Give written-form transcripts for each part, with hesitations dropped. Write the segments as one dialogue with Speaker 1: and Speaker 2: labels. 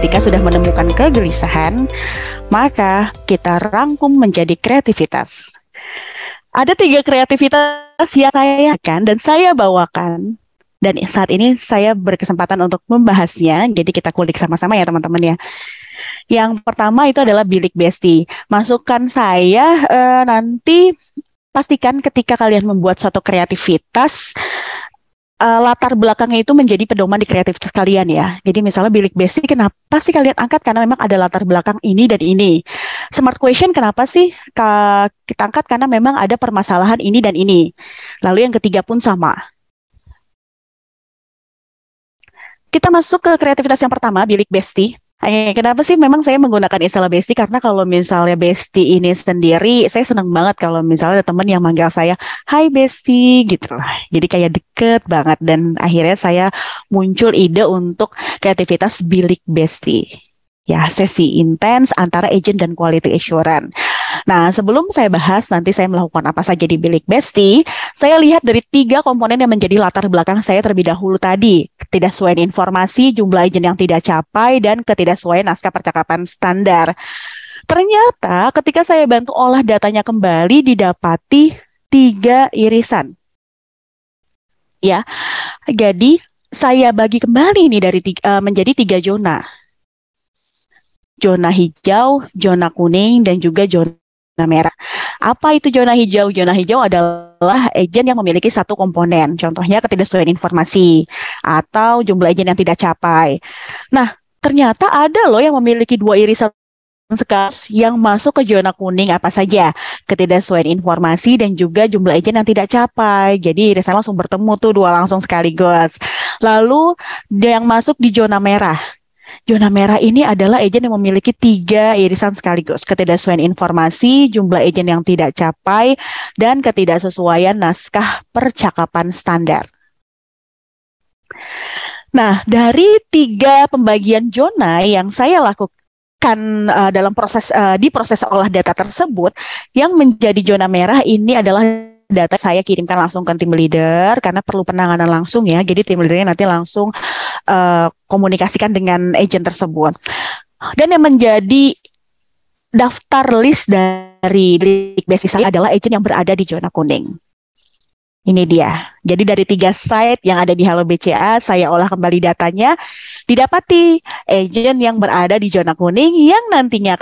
Speaker 1: ketika sudah menemukan kegelisahan, maka kita rangkum menjadi kreativitas. Ada 3 kreativitas yang saya akan dan saya bawakan. Dan saat ini saya berkesempatan untuk membahasnya, jadi kita kulik sama-sama ya teman-teman ya. Yang pertama itu adalah bilik besti. Masukan saya nanti pastikan ketika kalian membuat suatu kreativitas, latar belakangnya itu menjadi pedoman di kreativitas kalian ya. Jadi misalnya bilik besti kenapa sih kalian angkat? Karena memang ada latar belakang ini dan ini. Smart question kenapa sih kita angkat? Karena memang ada permasalahan ini dan ini. Lalu yang ketiga pun sama. Kita masuk ke kreativitas yang pertama, bilik besti. Kenapa sih memang saya menggunakan istilah besti? Karena kalau misalnya besti ini sendiri, saya senang banget kalau misalnya ada teman yang manggil saya, hai besti, gitu lah. Jadi kayak deket banget. Dan akhirnya saya muncul ide untuk kreativitas bilik besti. Ya, sesi intens antara agent dan quality assurance. Nah, sebelum saya bahas nanti saya melakukan apa saja di bilik besti, saya lihat dari 3 komponen yang menjadi latar belakang saya terlebih dahulu tadi. Ketidaksesuaian informasi, jumlah agent yang tidak capai, dan ketidaksesuaian naskah percakapan standar. Ternyata ketika saya bantu olah datanya kembali, didapati 3 irisan. Ya, jadi saya bagi kembali ini menjadi 3 zona. Zona hijau, zona kuning, dan juga zona merah. Apa itu zona hijau? Zona hijau adalah agen yang memiliki 1 komponen. Contohnya ketidaksesuaian informasi atau jumlah agen yang tidak capai. Nah, ternyata ada loh yang memiliki 2 irisan sekaligus yang masuk ke zona kuning apa saja? Ketidaksesuaian informasi dan juga jumlah agen yang tidak capai. Jadi irisan langsung bertemu tuh 2 langsung sekaligus. Lalu yang masuk di zona merah. Zona merah ini adalah agen yang memiliki 3 irisan sekaligus. Ketidaksesuaian informasi, jumlah agen yang tidak capai, dan ketidaksesuaian naskah percakapan standar. Nah, dari 3 pembagian zona yang saya lakukan dalam proses olah data tersebut, yang menjadi zona merah ini adalah data saya kirimkan langsung ke tim leader karena perlu penanganan langsung ya. Jadi tim leadernya nanti langsung komunikasikan dengan agent tersebut. Dan yang menjadi daftar list dari bilik besti saya adalah agent yang berada di zona kuning. Ini dia. Jadi dari 3 site yang ada di Halo BCA, saya olah kembali datanya, didapati agent yang berada di zona kuning yang nantinya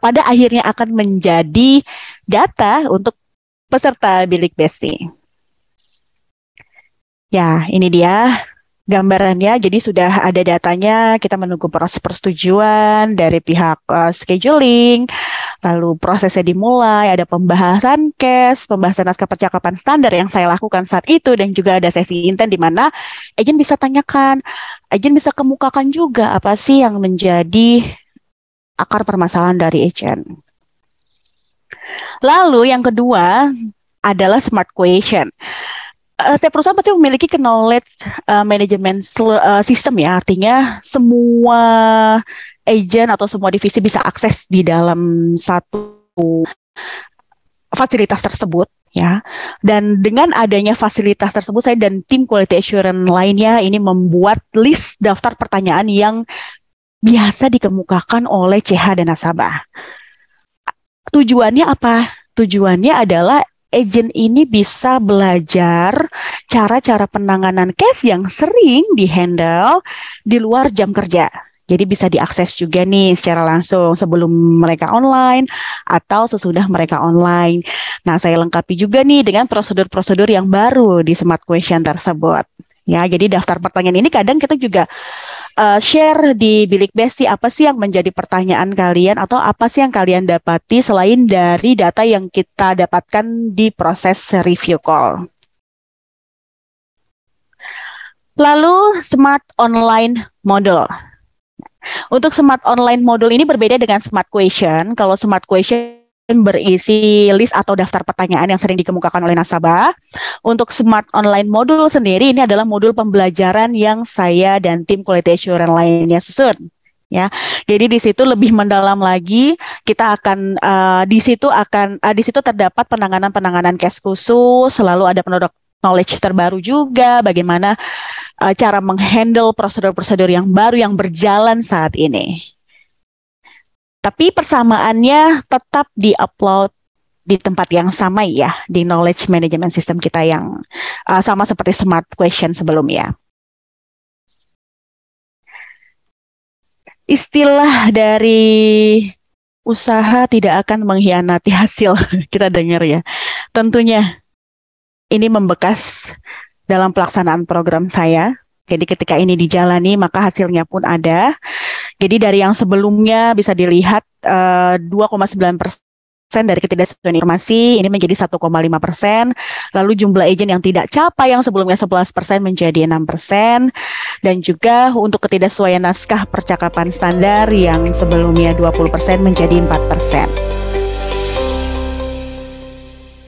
Speaker 1: pada akhirnya akan menjadi data untuk peserta bilik besti. Ya, ini dia gambarannya. Jadi sudah ada datanya, kita menunggu proses persetujuan dari pihak scheduling, lalu prosesnya dimulai, ada pembahasan case, pembahasan naskah percakapan standar yang saya lakukan saat itu, dan juga ada sesi intent di mana agent bisa tanyakan, agent bisa kemukakan juga apa sih yang menjadi akar permasalahan dari agent. Lalu yang kedua adalah smart question. Setiap perusahaan pasti memiliki knowledge management system ya, artinya semua agent atau semua divisi bisa akses di dalam satu fasilitas tersebut ya. Dan dengan adanya fasilitas tersebut, saya dan tim quality assurance lainnya ini membuat list daftar pertanyaan yang biasa dikemukakan oleh CH dan nasabah. Tujuannya apa? Tujuannya adalah agent ini bisa belajar cara-cara penanganan case yang sering dihandle di luar jam kerja. Jadi bisa diakses juga nih secara langsung sebelum mereka online atau sesudah mereka online. Nah, saya lengkapi juga nih dengan prosedur-prosedur yang baru di Smart Question tersebut. Ya, jadi daftar pertanyaan ini kadang kita juga share di bilik besti apa sih yang menjadi pertanyaan kalian atau apa sih yang kalian dapati selain dari data yang kita dapatkan di proses review call. Lalu Smart Online Model. Untuk Smart Online Model ini berbeda dengan Smart Question. Kalau Smart Question berisi list atau daftar pertanyaan yang sering dikemukakan oleh nasabah. Untuk Smart Online Modul sendiri, ini adalah modul pembelajaran yang saya dan tim quality assurance lainnya susun. Ya, jadi di situ lebih mendalam lagi. Kita akan di situ terdapat penanganan case khusus, selalu ada produk knowledge terbaru juga, bagaimana cara menghandle prosedur-prosedur yang baru yang berjalan saat ini. Tapi persamaannya tetap di-upload di tempat yang sama ya, di knowledge management system kita yang sama seperti smart question sebelumnya. Istilah dari usaha tidak akan mengkhianati hasil, kita dengar ya. Tentunya ini membekas dalam pelaksanaan program saya. Jadi ketika ini dijalani maka hasilnya pun ada. Jadi dari yang sebelumnya bisa dilihat 2,9% dari ketidaksesuaian informasi ini menjadi 1,5%. Lalu jumlah agent yang tidak capai yang sebelumnya 11% menjadi 6%. Dan juga untuk ketidaksesuaian naskah percakapan standar yang sebelumnya 20% menjadi 4%.